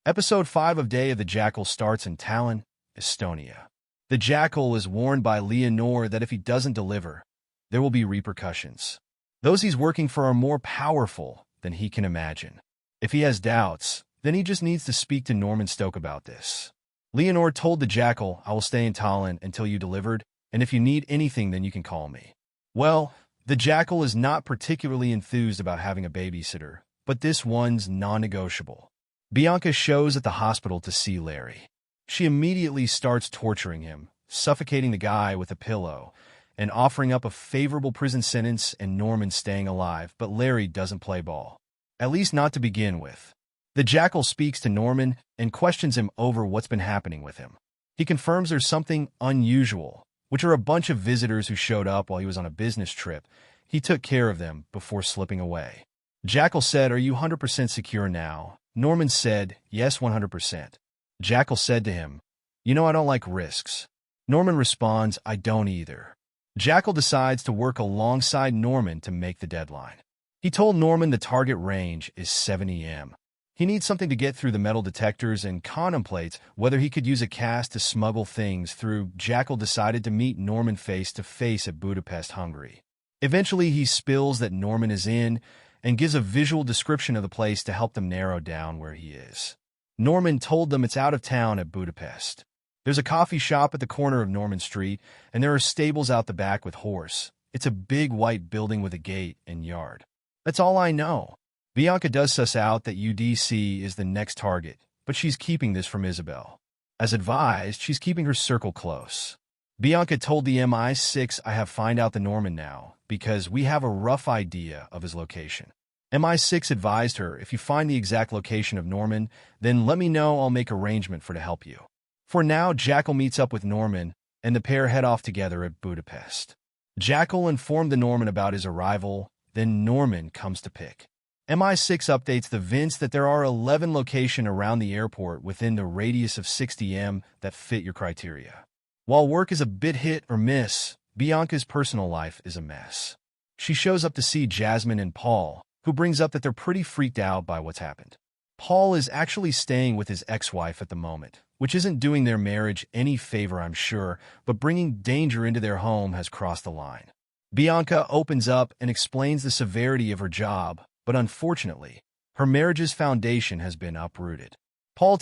Episode 5 of Day of the Jackal starts in Tallinn, Estonia. The Jackal is warned by Leonore that if he doesn't deliver, there will be repercussions. Those he's working for are more powerful than he can imagine. If he has doubts, then he just needs to speak to Norman Stoke about this. Leonore told the Jackal, "I will stay in Tallinn until you delivered, and if you need anything, then you can call me." Well, the Jackal is not particularly enthused about having a babysitter, but this one's non-negotiable. Bianca shows at the hospital to see Larry. She immediately starts torturing him, suffocating the guy with a pillow, and offering up a favorable prison sentence and Norman staying alive, but Larry doesn't play ball. At least not to begin with. The Jackal speaks to Norman and questions him over what's been happening with him. He confirms there's something unusual, which are a bunch of visitors who showed up while he was on a business trip. He took care of them before slipping away. Jackal said, "Are you 100% secure now?" Norman said, "Yes, 100%. Jackal said to him, "You know I don't like risks." Norman responds, "I don't either." Jackal decides to work alongside Norman to make the deadline. He told Norman the target range is 7 a.m. He needs something to get through the metal detectors and contemplates whether he could use a cast to smuggle things through. Jackal decided to meet Norman face to face at Budapest, Hungary. Eventually, he spills that Norman is in and gives a visual description of the place to help them narrow down where he is. Norman told them it's out of town at Budapest. There's a coffee shop at the corner of Norman Street, and there are stables out the back with horse. It's a big white building with a gate and yard. That's all I know. Bianca does suss out that UDC is the next target, but she's keeping this from Isabel. As advised, she's keeping her circle close. Bianca told the MI6, "I have find out the Norman now, because we have a rough idea of his location." MI6 advised her, "If you find the exact location of Norman, then let me know. I'll make arrangement to help you." For now, Jackal meets up with Norman, and the pair head off together at Budapest. Jackal informed the Norman about his arrival, then Norman comes to pick. MI6 updates the Vince that there are 11 locations around the airport within the radius of 60 m that fit your criteria. While work is a bit hit or miss, Bianca's personal life is a mess. She shows up to see Jasmine and Paul, who brings up that they're pretty freaked out by what's happened. Paul is actually staying with his ex-wife at the moment, which isn't doing their marriage any favor, I'm sure, but bringing danger into their home has crossed the line. Bianca opens up and explains the severity of her job, but unfortunately, her marriage's foundation has been uprooted. Paul